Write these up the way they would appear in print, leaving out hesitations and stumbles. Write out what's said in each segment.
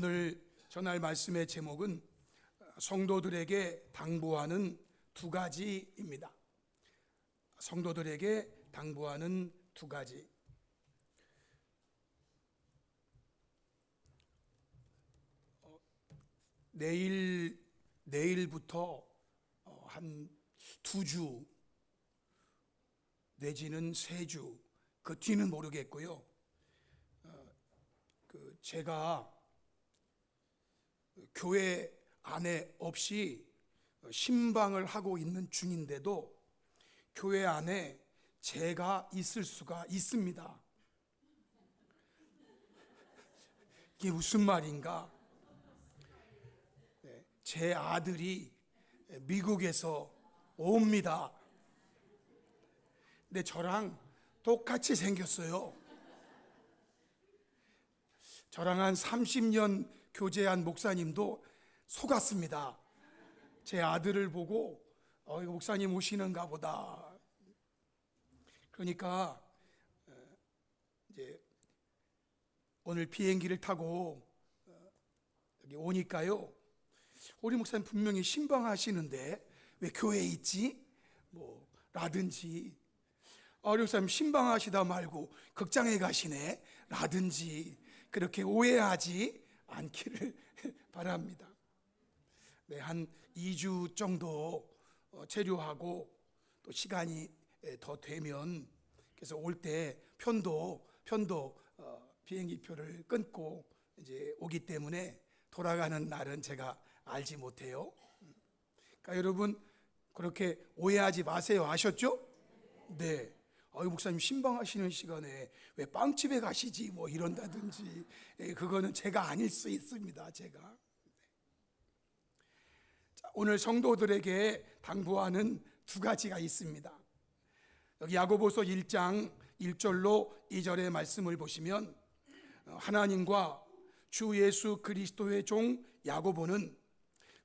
오늘 전할 말씀의 제목은 성도들에게 당부하는 두 가지입니다. 성도들에게 당부하는 두 가지. 내일부터 한 2주 내지는 3주, 그 뒤는 모르겠고요. 제가 교회 안에 없이 신방을 하고 있는 중인데도 교회 안에 제가 있을 수가 있습니다. 이게 무슨 말인가? 제 아들이 미국에서 옵니다. 근데 저랑 똑같이 생겼어요. 저랑 한 30년 교제한 목사님도 속았습니다. 제 아들을 보고 이거 목사님 오시는가 보다. 그러니까 이제 오늘 비행기를 타고 여기 오니까요, 우리 목사님 분명히 신방하시는데 왜 교회에 있지? 라든지, 우리 목사님 신방하시다 말고 극장에 가시네? 라든지, 그렇게 오해하지 않기를 바랍니다. 네, 한 2주 정도 체류하고 또 시간이 더 되면, 그래서 올 때 편도 비행기표를 끊고 이제 오기 때문에 돌아가는 날은 제가 알지 못해요. 그러니까 여러분 그렇게 오해하지 마세요. 아셨죠? 네. 목사님 신방하시는 시간에 왜 빵집에 가시지? 이런다든지, 그거는 제가 아닐 수 있습니다. 제가. 자, 오늘 성도들에게 당부하는 두 가지가 있습니다. 여기 야고보서 1장 1절로 2절의 말씀을 보시면, 하나님과 주 예수 그리스도의 종 야고보는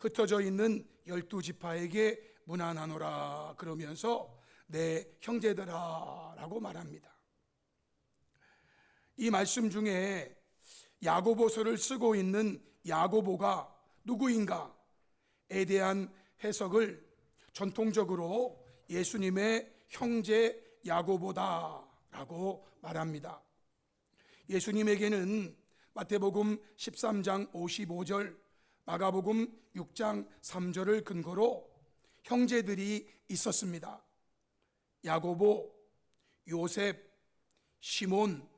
흩어져 있는 12지파에게 문안하노라 그러면서 내 형제들아 라고 말합니다. 이 말씀 중에 야고보서를 쓰고 있는 야고보가 누구인가에 대한 해석을 전통적으로 예수님의 형제 야고보다라고 말합니다. 예수님에게는 마태복음 13장 55절, 마가복음 6장 3절을 근거로 형제들이 있었습니다. 야고보, 요셉, 시몬,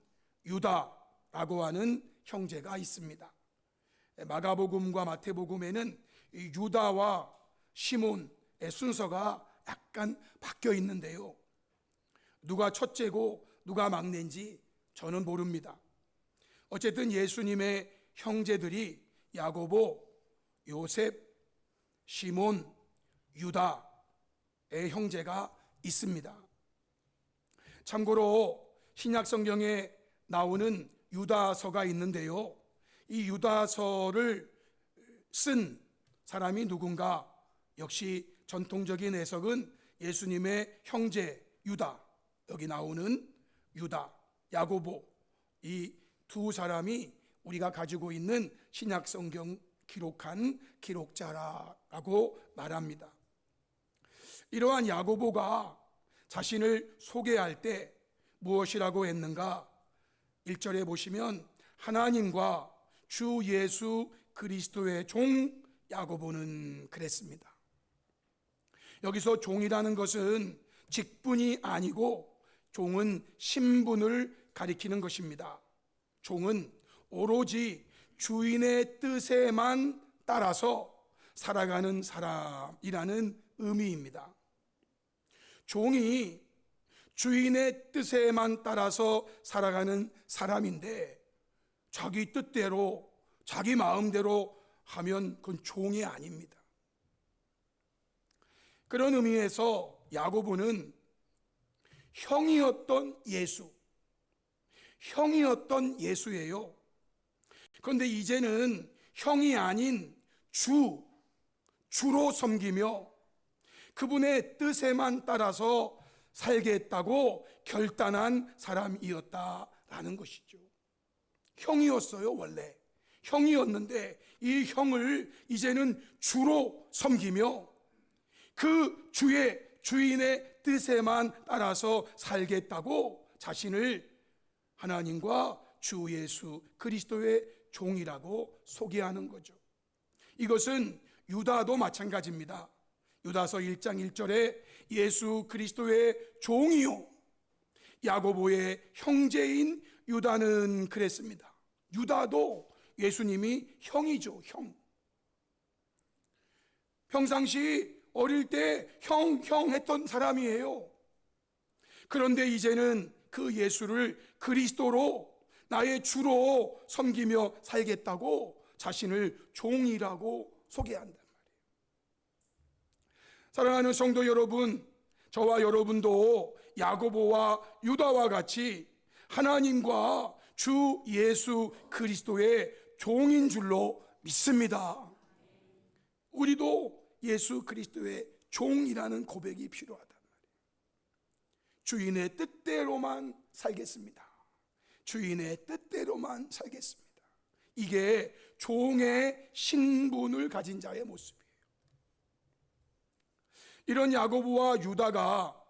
유다라고 하는 형제가 있습니다. 마가복음과 마태복음에는 유다와 시몬의 순서가 약간 바뀌어 있는데요, 누가 첫째고 누가 막내인지 저는 모릅니다. 어쨌든 예수님의 형제들이 야고보, 요셉, 시몬, 유다의 형제가 있습니다. 참고로 신약 성경에 나오는 유다서가 있는데요, 이 유다서를 쓴 사람이 누군가? 역시 전통적인 해석은 예수님의 형제 유다, 여기 나오는 유다, 야고보, 이 두 사람이 우리가 가지고 있는 신약 성경 기록한 기록자라고 말합니다. 이러한 야고보가 자신을 소개할 때 무엇이라고 했는가? 1절에 보시면 하나님과 주 예수 그리스도의 종 야고보는 그랬습니다. 여기서 종이라는 것은 직분이 아니고 종은 신분을 가리키는 것입니다. 종은 오로지 주인의 뜻에만 따라서 살아가는 사람이라는 의미입니다. 종이 주인의 뜻에만 따라서 살아가는 사람인데 자기 뜻대로 자기 마음대로 하면 그건 종이 아닙니다. 그런 의미에서 야고보는 형이었던 예수예요. 그런데 이제는 형이 아닌 주로 섬기며 그분의 뜻에만 따라서 살겠다고 결단한 사람이었다라는 것이죠. 형이었어요. 원래 형이었는데 이 형을 이제는 주로 섬기며 그 주인의 뜻에만 따라서 살겠다고 자신을 하나님과 주 예수 그리스도의 종이라고 소개하는 거죠. 이것은 유다도 마찬가지입니다. 유다서 1장 1절에 예수 그리스도의 종이요 야고보의 형제인 유다는 그랬습니다. 유다도 예수님이 형이죠. 형. 평상시 어릴 때 형 했던 사람이에요. 그런데 이제는 그 예수를 그리스도로 나의 주로 섬기며 살겠다고 자신을 종이라고 소개한단 말이에요. 사랑하는 성도 여러분, 저와 여러분도 야고보와 유다와 같이 하나님과 주 예수 그리스도의 종인 줄로 믿습니다. 우리도 예수 그리스도의 종이라는 고백이 필요하단 말이에요. 주인의 뜻대로만 살겠습니다. 주인의 뜻대로만 살겠습니다. 이게 종의 신분을 가진 자의 모습이에요. 이런 야고보와 유다가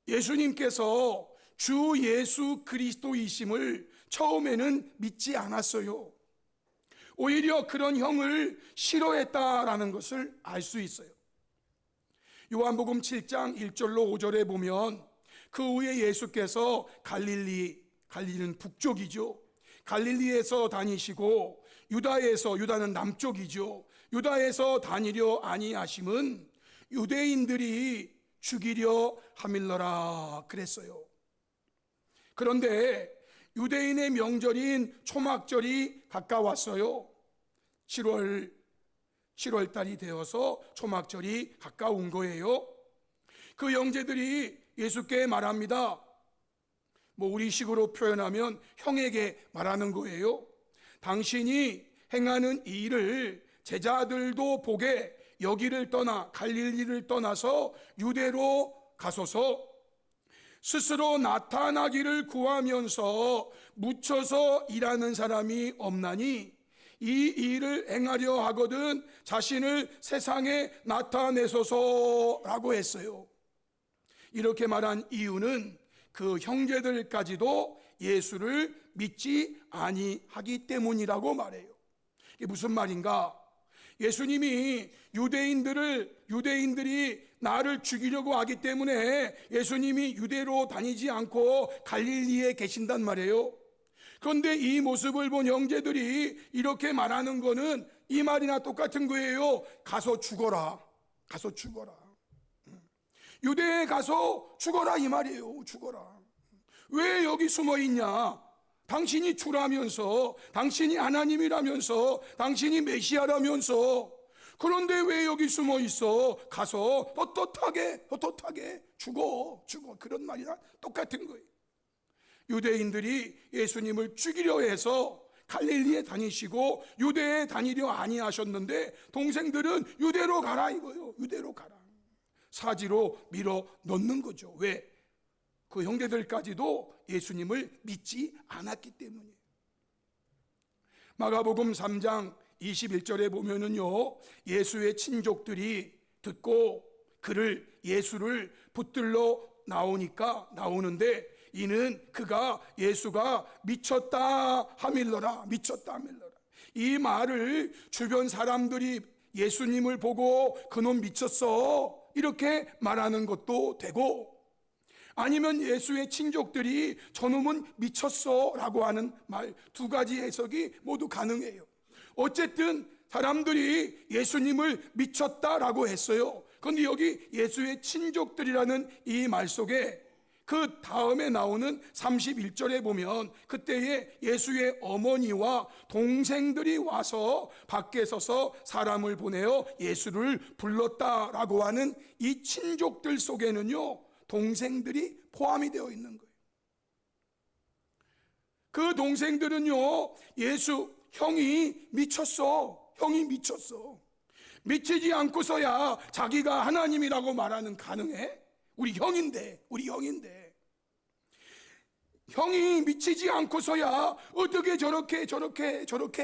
예수님께서 주 예수 그리스도이심을 처음에는 믿지 않았어요. 오히려 그런 형을 싫어했다라는 것을 알 수 있어요. 요한복음 7장 1절로 5절에 보면 그 후에 예수께서 갈릴리는 북쪽이죠. 갈릴리에서 다니시고 유다는 남쪽이죠. 유다에서 다니려 아니하심은 유대인들이 죽이려 함일러라 그랬어요. 그런데 유대인의 명절인 초막절이 가까웠어요. 7월 달이 되어서 초막절이 가까운 거예요. 그 형제들이 예수께 말합니다. 우리 식으로 표현하면 형에게 말하는 거예요. 당신이 행하는 이 일을 제자들도 보게 여기를 떠나 갈릴리를 떠나서 유대로 가소서. 스스로 나타나기를 구하면서 묻혀서 일하는 사람이 없나니 이 일을 행하려 하거든 자신을 세상에 나타내소서라고 했어요. 이렇게 말한 이유는 그 형제들까지도 예수를 믿지 아니하기 때문이라고 말해요. 이게 무슨 말인가? 예수님이 유대인들이 나를 죽이려고 하기 때문에 예수님이 유대로 다니지 않고 갈릴리에 계신단 말이에요. 그런데 이 모습을 본 형제들이 이렇게 말하는 거는 이 말이나 똑같은 거예요. 가서 죽어라. 가서 죽어라. 유대에 가서 죽어라 이 말이에요. 죽어라. 왜 여기 숨어 있냐? 당신이 주라면서, 당신이 하나님이라면서, 당신이 메시아라면서, 그런데 왜 여기 숨어 있어? 가서 떳떳하게 죽어. 그런 말이랑 똑같은 거예요. 유대인들이 예수님을 죽이려 해서 갈릴리에 다니시고 유대에 다니려 아니하셨는데 동생들은 유대로 가라 이거예요. 유대로 가라. 사지로 밀어 넣는 거죠. 왜? 그 형제들까지도 예수님을 믿지 않았기 때문이에요. 마가복음 3장 21절에 보면은요, 예수의 친족들이 듣고 예수를 붙들러 나오는데 이는 예수가 미쳤다 하밀러라. 이 말을 주변 사람들이 예수님을 보고 그놈 미쳤어 이렇게 말하는 것도 되고, 아니면 예수의 친족들이 저놈은 미쳤어 라고 하는 말, 두 가지 해석이 모두 가능해요. 어쨌든 사람들이 예수님을 미쳤다라고 했어요. 그런데 여기 예수의 친족들이라는 이 말 속에 그 다음에 나오는 31절에 보면 그때에 예수의 어머니와 동생들이 와서 밖에 서서 사람을 보내어 예수를 불렀다라고 하는 이 친족들 속에는요, 동생들이 포함이 되어 있는 거예요. 그 동생들은요, 형이 미쳤어. 미치지 않고서야 자기가 하나님이라고 말하는 가능해? 우리 형인데. 형이 미치지 않고서야 어떻게 저렇게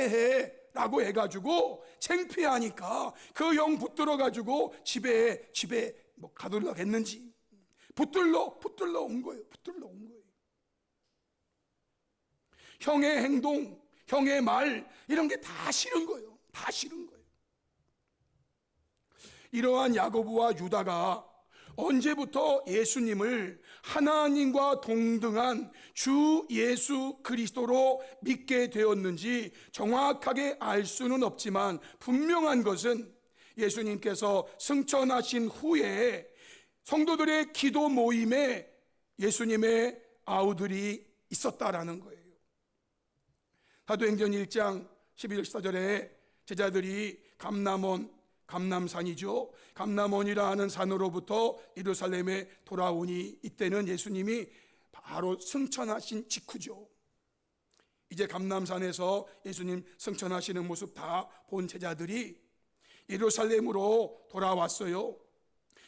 해 라고 해가지고 창피하니까 그 형 붙들어 가지고 집에 뭐 가두려고 했는지 붙들러 온 거예요. 형의 행동, 형의 말 이런 게 다 싫은 거예요. 이러한 야고보와 유다가 언제부터 예수님을 하나님과 동등한 주 예수 그리스도로 믿게 되었는지 정확하게 알 수는 없지만 분명한 것은 예수님께서 승천하신 후에 성도들의 기도 모임에 예수님의 아우들이 있었다라는 거예요. 사도행전 1장 11절 14절에 제자들이 감남산이죠. 감남원이라 하는 산으로부터 예루살렘에 돌아오니 이때는 예수님이 바로 승천하신 직후죠. 이제 감남산에서 예수님 승천하시는 모습 다 본 제자들이 예루살렘으로 돌아왔어요.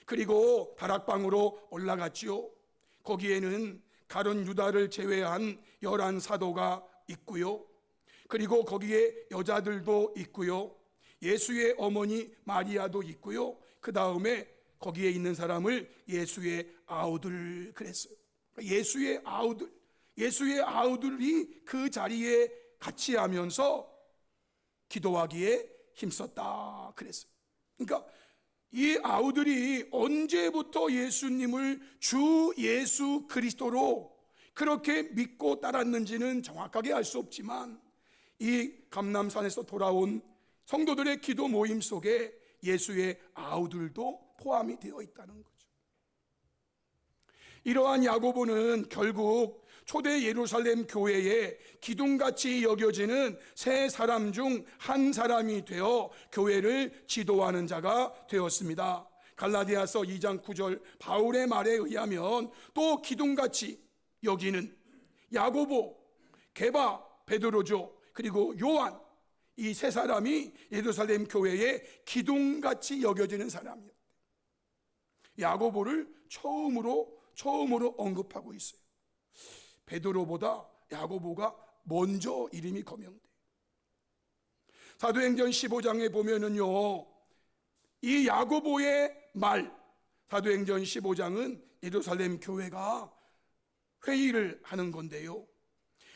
그리고 다락방으로 올라갔지요. 거기에는 가룟 유다를 제외한 11사도가 있고요. 그리고 거기에 여자들도 있고요. 예수의 어머니 마리아도 있고요. 그 다음에 거기에 있는 사람을 예수의 아우들 그랬어요. 예수의 아우들이 그 자리에 같이 하면서 기도하기에 힘썼다 그랬어요. 그러니까 이 아우들이 언제부터 예수님을 주 예수 그리스도로 그렇게 믿고 따랐는지는 정확하게 알 수 없지만 이 감남산에서 돌아온 성도들의 기도 모임 속에 예수의 아우들도 포함이 되어 있다는 거죠. 이러한 야고보는 결국 초대 예루살렘 교회에 기둥같이 여겨지는 세 사람 중 한 사람이 되어 교회를 지도하는 자가 되었습니다. 갈라디아서 2장 9절 바울의 말에 의하면 또 기둥같이 여기는 야고보, 게바, 베드로죠. 그리고 요한 이 세 사람이 예루살렘 교회에 기둥같이 여겨지는 사람이었대요. 야고보를 처음으로 언급하고 있어요. 베드로보다 야고보가 먼저 이름이 거명돼요. 사도행전 15장에 보면은요, 이 야고보의 말, 사도행전 15장은 예루살렘 교회가 회의를 하는 건데요,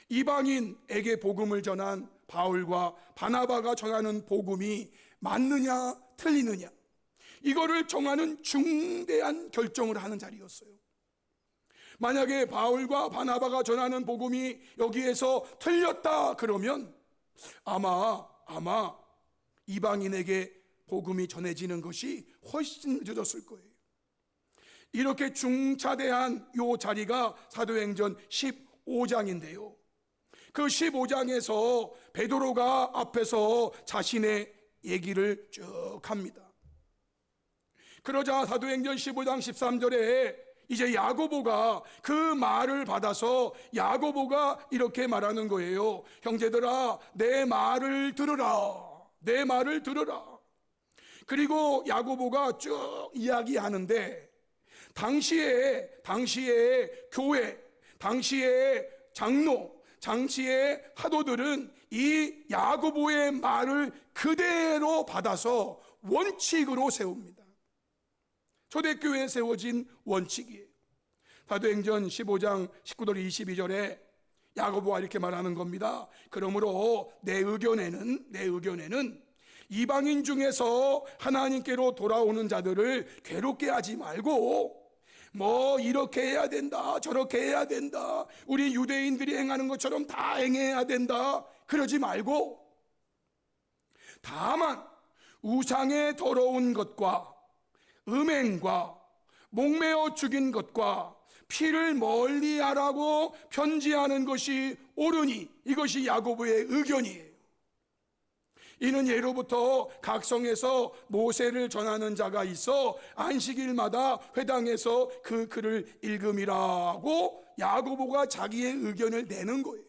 이방인에게 복음을 전한 바울과 바나바가 전하는 복음이 맞느냐 틀리느냐 이거를 정하는 중대한 결정을 하는 자리였어요. 만약에 바울과 바나바가 전하는 복음이 여기에서 틀렸다 그러면 아마 이방인에게 복음이 전해지는 것이 훨씬 늦어졌을 거예요. 이렇게 중차대한 요 자리가 사도행전 15장인데요 그 15장에서 베드로가 앞에서 자신의 얘기를 쭉 합니다. 그러자 사도행전 15장 13절에 이제 야고보가 그 말을 받아서 야고보가 이렇게 말하는 거예요. 형제들아, 내 말을 들으라. 그리고 야고보가 쭉 이야기하는데 당시에 교회, 당시에 장로, 당시의 사도들은 이 야고보의 말을 그대로 받아서 원칙으로 세웁니다. 초대교회에 세워진 원칙이에요. 사도행전 15장 19절 22절에 야고보가 이렇게 말하는 겁니다. 그러므로 내 의견에는 이방인 중에서 하나님께로 돌아오는 자들을 괴롭게 하지 말고 뭐 이렇게 해야 된다, 저렇게 해야 된다, 우리 유대인들이 행하는 것처럼 다 행해야 된다 그러지 말고 다만 우상의 더러운 것과 음행과 목매어 죽인 것과 피를 멀리하라고 편지하는 것이 옳으니 이것이 야고보의 의견이에요. 이는 예로부터 각 성에서 모세를 전하는 자가 있어 안식일마다 회당에서 그 글을 읽음이라고 야고보가 자기의 의견을 내는 거예요.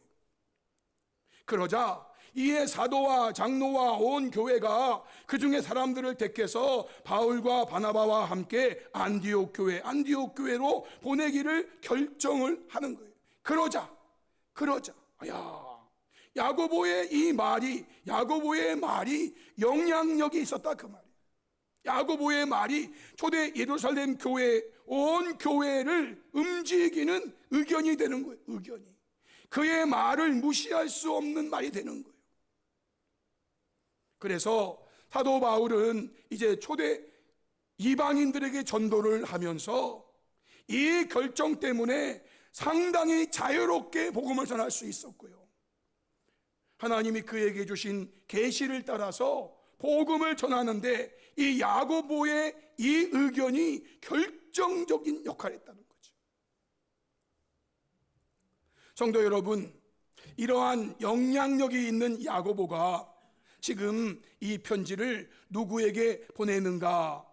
그러자 이에 사도와 장로와 온 교회가 그 중에 사람들을 택해서 바울과 바나바와 함께 안디옥 교회로 보내기를 결정을 하는 거예요. 그러자 그러자 야고보의 말이 영향력이 있었다 그 말이에요. 야고보의 말이 초대 예루살렘 교회 온 교회를 움직이는 의견이 되는 거예요. 의견이. 그의 말을 무시할 수 없는 말이 되는 거예요. 그래서 사도 바울은 이제 초대 이방인들에게 전도를 하면서 이 결정 때문에 상당히 자유롭게 복음을 전할 수 있었고요. 하나님이 그에게 주신 계시를 따라서 복음을 전하는데 이 야고보의 이 의견이 결정적인 역할을 했다는 거죠. 성도 여러분, 이러한 영향력이 있는 야고보가 지금 이 편지를 누구에게 보내는가?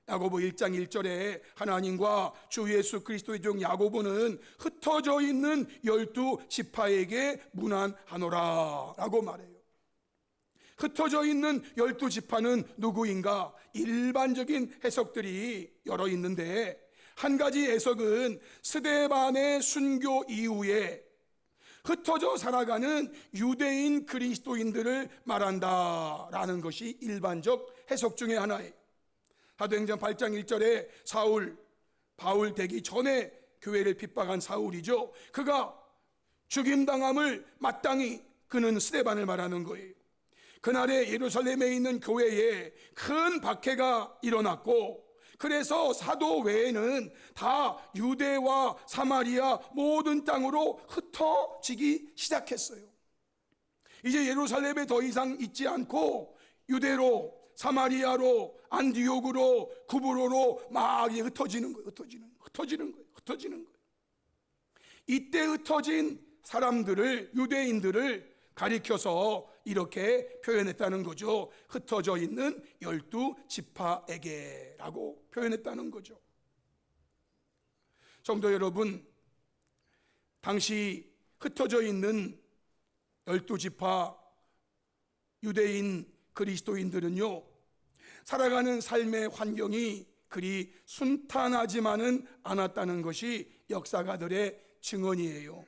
야고보 1장 1절에 하나님과 주 예수 그리스도의 종 야고보는 흩어져 있는 12지파에게 문안하노라 라고 말해요. 흩어져 있는 12지파는 누구인가? 일반적인 해석들이 여러 있는데 한 가지 해석은 스데반의 순교 이후에 흩어져 살아가는 유대인 그리스도인들을 말한다라는 것이 일반적 해석 중에 하나예요. 사도행전 8장 1절에 바울 되기 전에 교회를 핍박한 사울이죠. 그가 죽임당함을 마땅히 그는 스데반을 말하는 거예요. 그날에 예루살렘에 있는 교회에 큰 박해가 일어났고 그래서 사도 외에는 다 유대와 사마리아 모든 땅으로 흩어지기 시작했어요. 이제 예루살렘에 더 이상 있지 않고 유대로, 사마리아로, 안디옥으로, 구브로로 막 흩어지는 거예요. 흩어지는 거예요. 이때 흩어진 사람들을, 유대인들을 가리켜서 이렇게 표현했다는 거죠. 흩어져 있는 12지파에게 라고 표현했다는 거죠. 성도 여러분, 당시 흩어져 있는 12지파 유대인 그리스도인들은요, 살아가는 삶의 환경이 그리 순탄하지만은 않았다는 것이 역사가들의 증언이에요.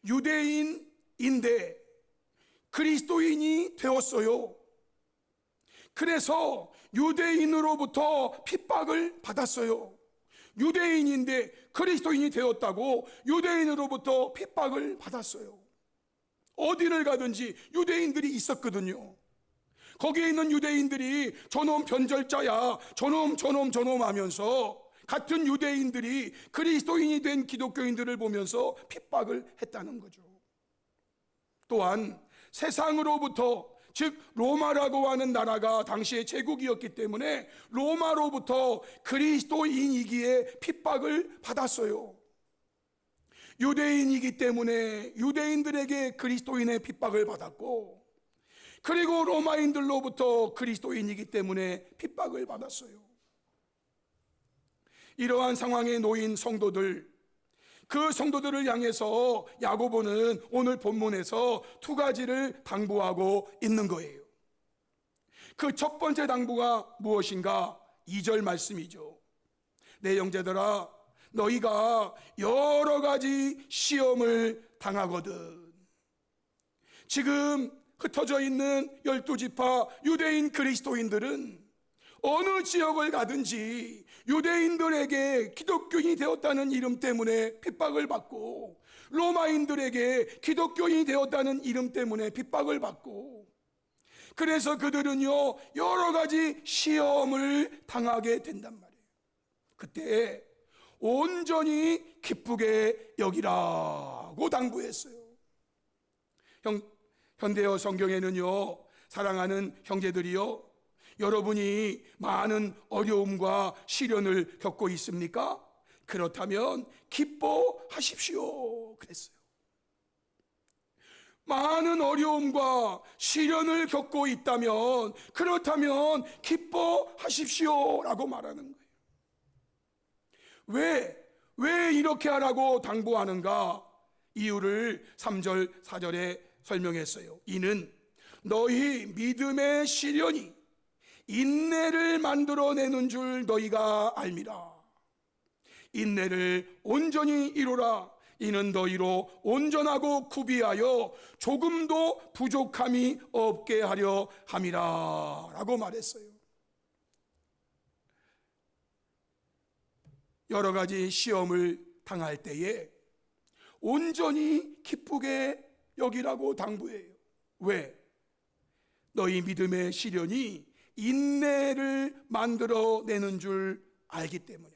유대인인데 그리스도인이 되었어요. 그래서 유대인으로부터 핍박을 받았어요. 유대인인데 그리스도인이 되었다고 유대인으로부터 핍박을 받았어요. 어디를 가든지 유대인들이 있었거든요. 거기에 있는 유대인들이 저놈 변절자야, 저놈 하면서 같은 유대인들이 그리스도인이 된 기독교인들을 보면서 핍박을 했다는 거죠. 또한 세상으로부터, 즉 로마라고 하는 나라가 당시의 제국이었기 때문에 로마로부터 그리스도인이기에 핍박을 받았어요. 유대인이기 때문에 유대인들에게 그리스도인의 핍박을 받았고, 그리고 로마인들로부터 그리스도인이기 때문에 핍박을 받았어요. 이러한 상황에 놓인 성도들, 그 성도들을 향해서 야고보는 오늘 본문에서 두 가지를 당부하고 있는 거예요. 그 첫 번째 당부가 무엇인가? 2절 말씀이죠. 내 형제들아, 너희가 여러 가지 시험을 당하거든. 지금 흩어져 있는 12지파 유대인 그리스도인들은 어느 지역을 가든지 유대인들에게 기독교인이 되었다는 이름 때문에 핍박을 받고, 로마인들에게 기독교인이 되었다는 이름 때문에 핍박을 받고, 그래서 그들은요 여러 가지 시험을 당하게 된단 말이에요. 그때 온전히 기쁘게 여기라고 당부했어요. 현대어 성경에는요, 사랑하는 형제들이요, 여러분이 많은 어려움과 시련을 겪고 있습니까? 그렇다면 기뻐하십시오 그랬어요. 많은 어려움과 시련을 겪고 있다면, 그렇다면 기뻐하십시오 라고 말하는 거예요. 왜 이렇게 하라고 당부하는가? 이유를 3절 4절에 설명했어요. 이는 너희 믿음의 시련이 인내를 만들어내는 줄 너희가 알미라. 인내를 온전히 이루라. 이는 너희로 온전하고 구비하여 조금도 부족함이 없게 하려 함이라 라고 말했어요. 여러 가지 시험을 당할 때에 온전히 기쁘게 여기라고 당부해요. 왜? 너희 믿음의 시련이 인내를 만들어내는 줄 알기 때문에,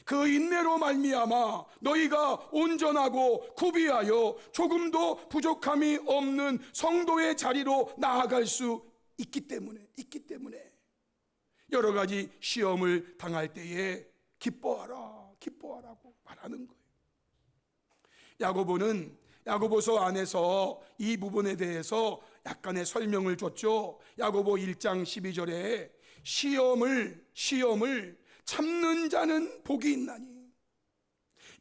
그 인내로 말미암아 너희가 온전하고 구비하여 조금도 부족함이 없는 성도의 자리로 나아갈 수 있기 때문에 여러 가지 시험을 당할 때에 기뻐하라고 말하는 거예요. 야고보는 야고보서 안에서 이 부분에 대해서 약간의 설명을 줬죠. 야고보 1장 12절에 시험을 참는 자는 복이 있나니,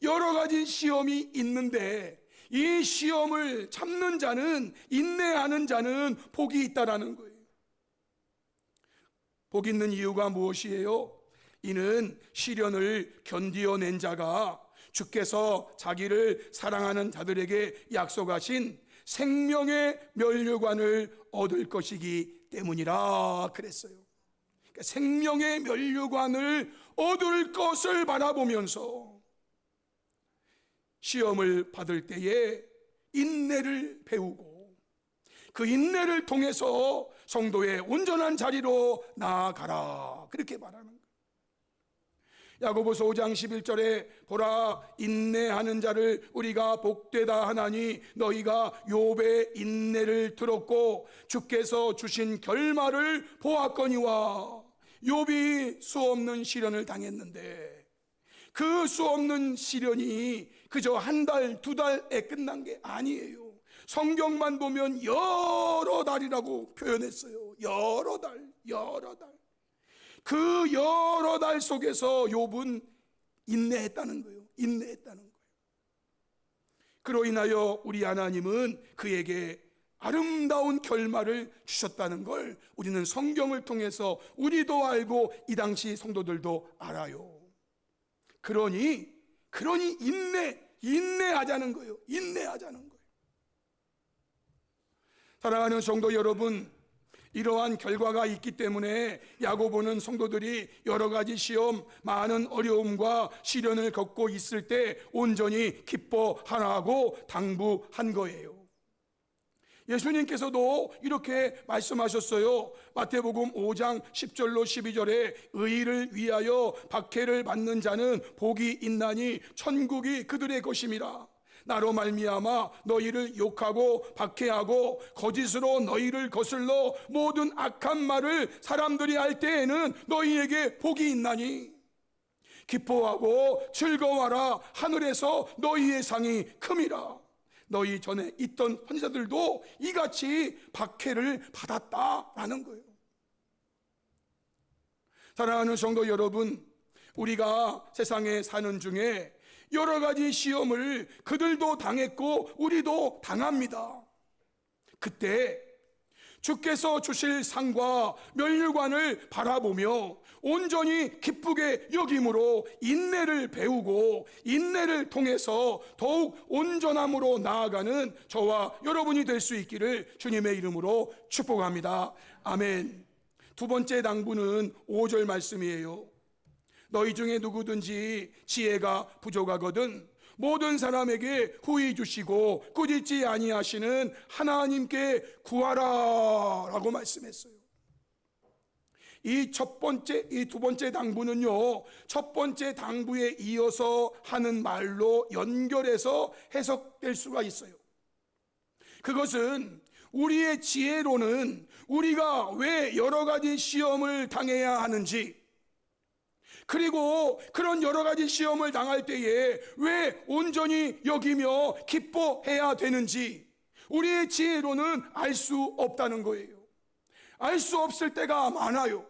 여러 가지 시험이 있는데 이 시험을 참는 자는, 인내하는 자는 복이 있다라는 거예요. 복 있는 이유가 무엇이에요? 이는 시련을 견디어낸 자가 주께서 자기를 사랑하는 자들에게 약속하신 생명의 면류관을 얻을 것이기 때문이라 그랬어요. 그러니까 생명의 면류관을 얻을 것을 바라보면서 시험을 받을 때에 인내를 배우고 그 인내를 통해서 성도의 온전한 자리로 나아가라, 그렇게 말하는 거예요. 야고보서 5장 11절에 보라, 인내하는 자를 우리가 복되다 하나니 너희가 욥의 인내를 들었고 주께서 주신 결말을 보았거니와. 욥이 수없는 시련을 당했는데 그 수없는 시련이 그저 한 달, 두 달에 끝난 게 아니에요. 성경만 보면 여러 달이라고 표현했어요. 여러 달. 그 여러 달 속에서 욥은 인내했다는 거예요. 그로 인하여 우리 하나님은 그에게 아름다운 결말을 주셨다는 걸 우리는 성경을 통해서 우리도 알고 이 당시 성도들도 알아요. 그러니 인내하자는 거예요. 사랑하는 성도 여러분, 이러한 결과가 있기 때문에 야고보는 성도들이 여러 가지 시험, 많은 어려움과 시련을 겪고 있을 때 온전히 기뻐하라고 당부한 거예요. 예수님께서도 이렇게 말씀하셨어요. 마태복음 5장 10절로 12절에 의를 위하여 박해를 받는 자는 복이 있나니 천국이 그들의 것임이라. 나로 말미암아 너희를 욕하고 박해하고 거짓으로 너희를 거슬러 모든 악한 말을 사람들이 할 때에는 너희에게 복이 있나니 기뻐하고 즐거워하라. 하늘에서 너희의 상이 큼이라. 너희 전에 있던 선지자들도 이같이 박해를 받았다라는 거예요. 사랑하는 성도 여러분, 우리가 세상에 사는 중에 여러 가지 시험을 그들도 당했고 우리도 당합니다. 그때 주께서 주실 상과 면류관을 바라보며 온전히 기쁘게 여김으로 인내를 배우고 인내를 통해서 더욱 온전함으로 나아가는 저와 여러분이 될 수 있기를 주님의 이름으로 축복합니다. 아멘. 두 번째 당부는 5절 말씀이에요. 너희 중에 누구든지 지혜가 부족하거든 모든 사람에게 후히 주시고 꾸짖지 아니하시는 하나님께 구하라 라고 말씀했어요. 이 두 번째 당부는요, 첫 번째 당부에 이어서 하는 말로 연결해서 해석될 수가 있어요. 그것은 우리의 지혜로는 우리가 왜 여러 가지 시험을 당해야 하는지, 그리고 그런 여러 가지 시험을 당할 때에 왜 온전히 여기며 기뻐해야 되는지 우리의 지혜로는 알 수 없다는 거예요. 알 수 없을 때가 많아요.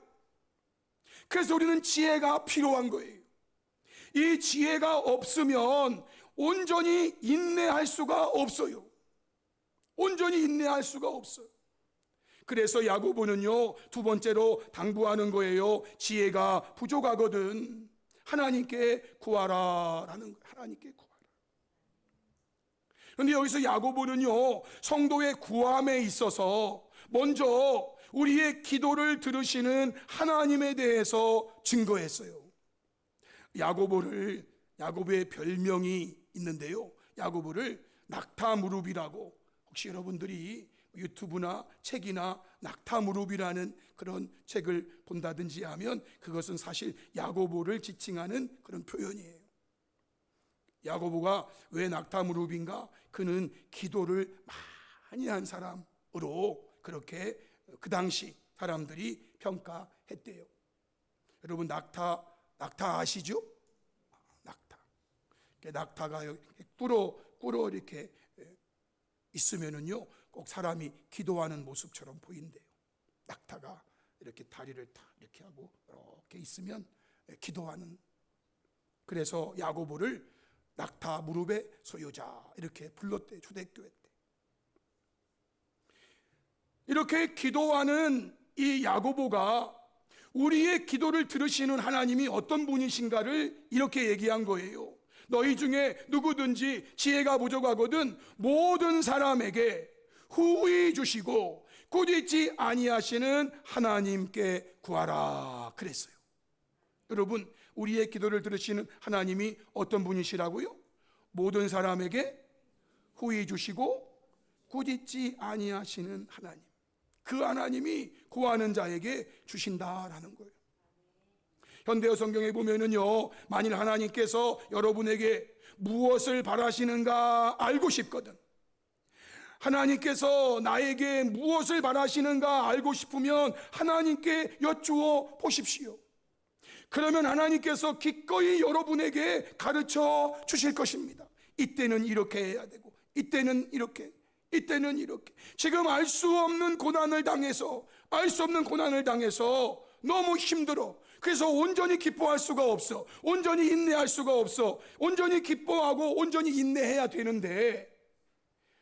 그래서 우리는 지혜가 필요한 거예요. 이 지혜가 없으면 온전히 인내할 수가 없어요. 그래서 야고보는요, 두 번째로 당부하는 거예요. 지혜가 부족하거든 하나님께 구하라라는 거예요. 하나님께 구하라. 그런데 여기서 야고보는요, 성도의 구함에 있어서 먼저 우리의 기도를 들으시는 하나님에 대해서 증거했어요. 야고보의 별명이 있는데요, 야고보를 낙타무릎이라고, 혹시 여러분들이 유튜브나 책이나 낙타무릎이라는 그런 책을 본다든지 하면 그것은 사실 야고보를 지칭하는 그런 표현이에요. 야고보가 왜 낙타무릎인가? 그는 기도를 많이 한 사람으로 그렇게 그 당시 사람들이 평가했대요. 여러분 낙타 아시죠? 낙타가 꿇어 이렇게 있으면은요, 꼭 사람이 기도하는 모습처럼 보인대요. 낙타가 이렇게 다리를 다 이렇게 하고 이렇게 있으면 기도하는. 그래서 야고보를 낙타 무릎의 소유자 이렇게 불렀대, 초대교회 때. 이렇게 기도하는 이 야고보가 우리의 기도를 들으시는 하나님이 어떤 분이신가를 이렇게 얘기한 거예요. 너희 중에 누구든지 지혜가 부족하거든 모든 사람에게 후히 주시고 꾸짖지 아니하시는 하나님께 구하라 그랬어요. 여러분, 우리의 기도를 들으시는 하나님이 어떤 분이시라고요? 모든 사람에게 후히 주시고 꾸짖지 아니하시는 하나님. 그 하나님이 구하는 자에게 주신다라는 거예요. 현대어 성경에 보면은요, 만일 하나님께서 여러분에게 무엇을 바라시는가 알고 싶거든, 하나님께서 나에게 무엇을 바라시는가 알고 싶으면 하나님께 여쭈어 보십시오. 그러면 하나님께서 기꺼이 여러분에게 가르쳐 주실 것입니다. 이때는 이렇게 해야 되고, 이때는 이렇게, 이때는 이렇게. 지금 알 수 없는 고난을 당해서 너무 힘들어. 그래서 온전히 기뻐할 수가 없어. 온전히 인내할 수가 없어. 온전히 기뻐하고 온전히 인내해야 되는데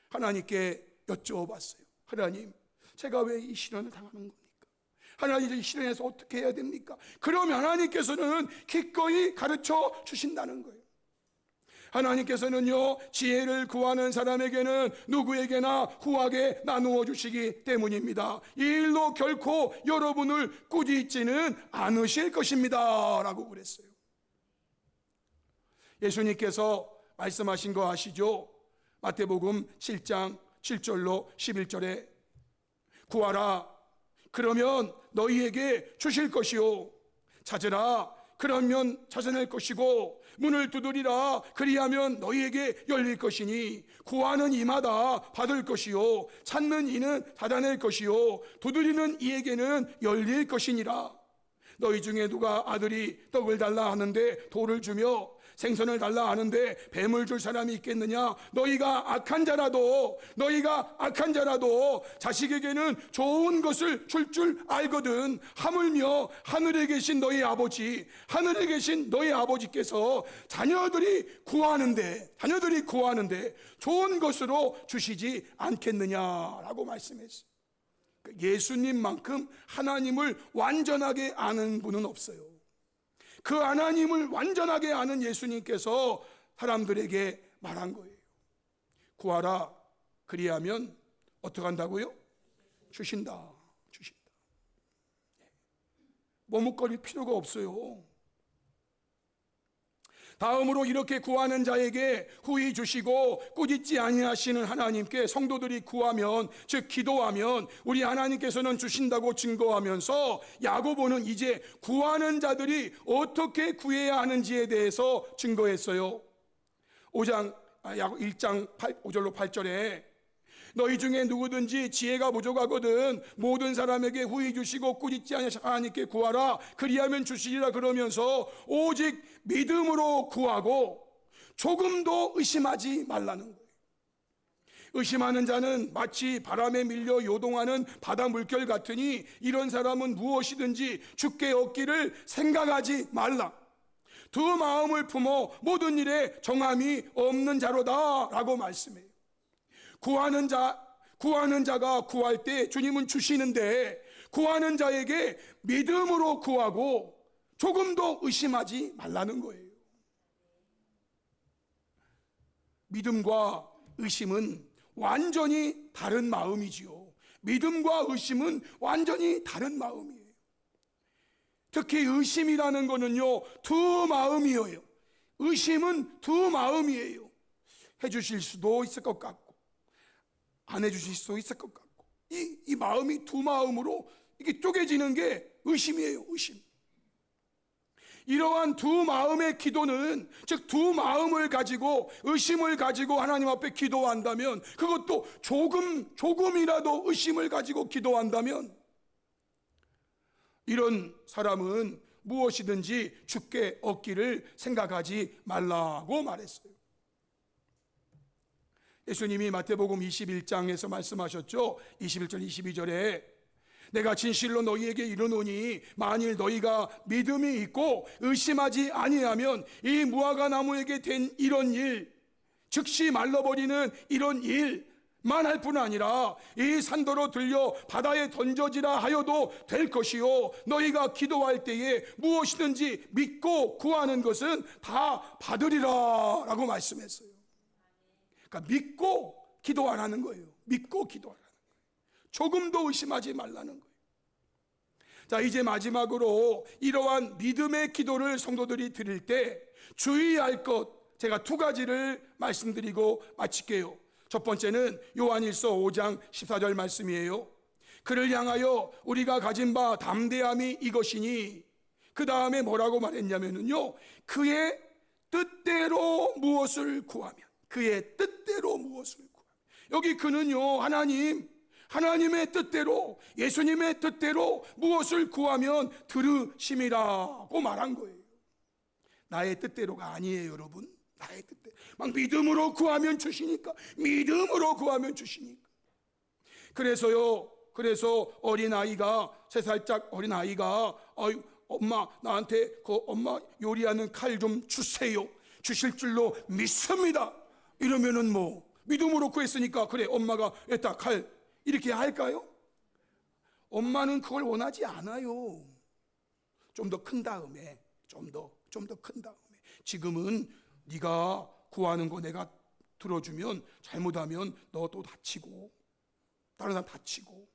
하나님께 여쭤봤어요. 하나님, 제가 왜 이 시련을 당하는 겁니까? 하나님, 이 시련에서 어떻게 해야 됩니까? 그러면 하나님께서는 기꺼이 가르쳐 주신다는 거예요. 하나님께서는요, 지혜를 구하는 사람에게는 누구에게나 후하게 나누어 주시기 때문입니다. 이 일로 결코 여러분을 꾸짖지는 않으실 것입니다 라고 그랬어요. 예수님께서 말씀하신 거 아시죠? 마태복음 7장 7절로 11절에 구하라 그러면 너희에게 주실 것이요, 찾으라 그러면 찾아낼 것이고, 문을 두드리라 그리하면 너희에게 열릴 것이니, 구하는 이마다 받을 것이요, 찾는 이는 닫아낼 것이요, 두드리는 이에게는 열릴 것이니라. 너희 중에 누가 아들이 떡을 달라 하는데 돌을 주며 생선을 달라 하는데 뱀을 줄 사람이 있겠느냐? 너희가 악한 자라도 자식에게는 좋은 것을 줄 알거든. 하물며 하늘에 계신 너희 아버지께서 자녀들이 구하는데 좋은 것으로 주시지 않겠느냐라고 말씀했어요. 예수님만큼 하나님을 완전하게 아는 분은 없어요. 그 하나님을 완전하게 아는 예수님께서 사람들에게 말한 거예요. 구하라 그리하면 어떻게 한다고요? 주신다. 머뭇거릴 필요가 없어요. 다음으로 이렇게 구하는 자에게 후히 주시고 꾸짖지 아니하시는 하나님께 성도들이 구하면, 즉 기도하면 우리 하나님께서는 주신다고 증거하면서 야고보는 이제 구하는 자들이 어떻게 구해야 하는지에 대해서 증거했어요. 1장 5절로 8절에 너희 중에 누구든지 지혜가 부족하거든 모든 사람에게 후히 주시고 꾸짖지 아니하시는 하나님께 구하라 그리하면 주시리라 그러면서 오직 믿음으로 구하고 조금도 의심하지 말라는 거예요. 의심하는 자는 마치 바람에 밀려 요동하는 바다 물결 같으니 이런 사람은 무엇이든지 주께 얻기를 생각하지 말라. 두 마음을 품어 모든 일에 정함이 없는 자로다 라고 말씀해요. 구하는 자가 구할 때 주님은 주시는데, 구하는 자에게 믿음으로 구하고 조금도 의심하지 말라는 거예요. 믿음과 의심은 완전히 다른 마음이지요. 믿음과 의심은 완전히 다른 마음이에요. 특히 의심이라는 거는요, 두 마음이에요. 의심은 두 마음이에요. 해주실 수도 있을 것 같고 안 해주실 수도 있을 것 같고, 이 마음이 두 마음으로 이게 쪼개지는 게 의심이에요. 의심. 이러한 두 마음의 기도는, 즉 두 마음을 가지고 의심을 가지고 하나님 앞에 기도한다면, 그것도 조금이라도 의심을 가지고 기도한다면, 이런 사람은 무엇이든지 주께 얻기를 생각하지 말라고 말했어요. 예수님이 마태복음 21장에서 말씀하셨죠. 21절 22절에 내가 진실로 너희에게 이르노니 만일 너희가 믿음이 있고 의심하지 아니하면 이 무화과 나무에게 된 이런 일, 즉시 말라버리는 이런 일만 할 뿐 아니라 이 산더러 들려 바다에 던져지라 하여도 될 것이요 너희가 기도할 때에 무엇이든지 믿고 구하는 것은 다 받으리라 라고 말씀했어요. 그러니까 믿고 기도하라는 거예요. 믿고 기도하라는 거예요. 조금도 의심하지 말라는 거예요. 자, 이제 마지막으로 이러한 믿음의 기도를 성도들이 드릴 때 주의할 것, 제가 두 가지를 말씀드리고 마칠게요. 첫 번째는 요한일서 5장 14절 말씀이에요. 그를 향하여 우리가 가진 바 담대함이 이것이니, 그 다음에 뭐라고 말했냐면요, 그의 뜻대로 무엇을 구하면, 그의 뜻대로 무엇을 구하면, 여기 그는요, 하나님의 뜻대로, 예수님의 뜻대로 무엇을 구하면 들으심이라고 말한 거예요. 나의 뜻대로가 아니에요, 여러분. 나의 뜻대로. 막 믿음으로 구하면 주시니까, 믿음으로 구하면 주시니까. 그래서 어린아이가, 3살짜리 어린아이가, 엄마, 나한테 엄마 요리하는 칼 좀 주세요, 주실 줄로 믿습니다, 이러면은 믿음으로 구했으니까, 그래, 엄마가 에따 칼, 이렇게 할까요? 엄마는 그걸 원하지 않아요. 좀 더 큰 다음에, 좀 더 큰 다음에. 지금은 네가 구하는 거 내가 들어주면, 잘못하면 너 또 다치고 다른 사람 다치고.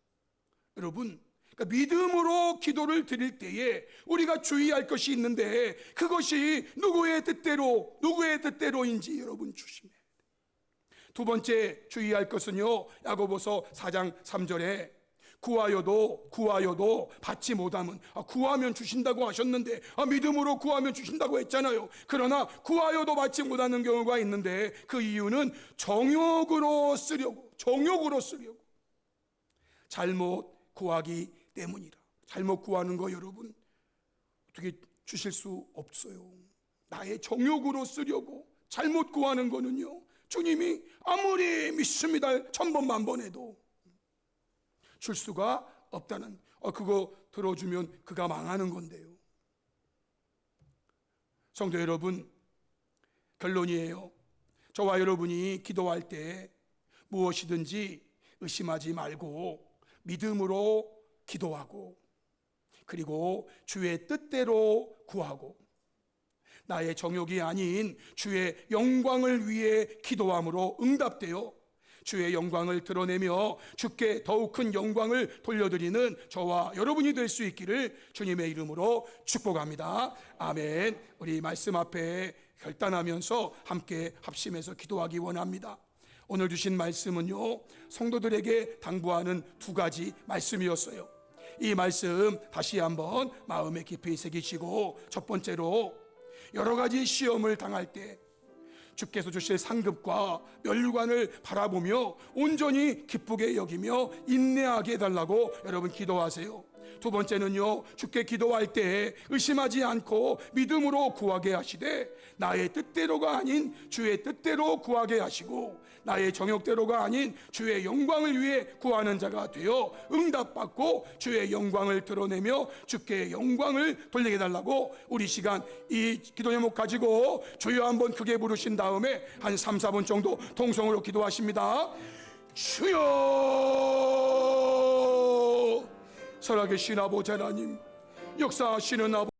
여러분, 그러니까 믿음으로 기도를 드릴 때에 우리가 주의할 것이 있는데, 그것이 누구의 뜻대로인지 여러분 조심해야 돼요. 두 번째 주의할 것은요, 야고보서 4장 3절에 구하여도 받지 못하면, 구하면 주신다고 하셨는데, 믿음으로 구하면 주신다고 했잖아요. 그러나 구하여도 받지 못하는 경우가 있는데, 그 이유는 정욕으로 쓰려고 잘못 구하기 때문이라. 잘못 구하는 거 여러분 어떻게 주실 수 없어요. 나의 정욕으로 쓰려고 잘못 구하는 거는요, 주님이 아무리 믿습니다 1000번 만번 해도 줄 수가 없다는, 그거 들어주면 그가 망하는 건데요. 성도 여러분, 결론이에요. 저와 여러분이 기도할 때 무엇이든지 의심하지 말고 믿음으로 기도하고, 그리고 주의 뜻대로 구하고, 나의 정욕이 아닌 주의 영광을 위해 기도함으로 응답되어 주의 영광을 드러내며 주께 더욱 큰 영광을 돌려드리는 저와 여러분이 될 수 있기를 주님의 이름으로 축복합니다. 아멘. 우리 말씀 앞에 결단하면서 함께 합심해서 기도하기 원합니다. 오늘 주신 말씀은요, 성도들에게 당부하는 두 가지 말씀이었어요. 이 말씀 다시 한번 마음에 깊이 새기시고, 첫 번째로 여러 가지 시험을 당할 때 주께서 주실 상급과 면류관을 바라보며 온전히 기쁘게 여기며 인내하게 해달라고 여러분 기도하세요. 두 번째는요, 주께 기도할 때 의심하지 않고 믿음으로 구하게 하시되, 나의 뜻대로가 아닌 주의 뜻대로 구하게 하시고, 나의 정욕대로가 아닌 주의 영광을 위해 구하는 자가 되어 응답받고 주의 영광을 드러내며 주께 영광을 돌리게 해달라고, 우리 시간 이 기도 제목 가지고 주여 한번 크게 부르신 다음에 한 3, 4분 정도 통성으로 기도하십니다. 주여, 살아계신 아버지 하나님, 역사하시는 아버지,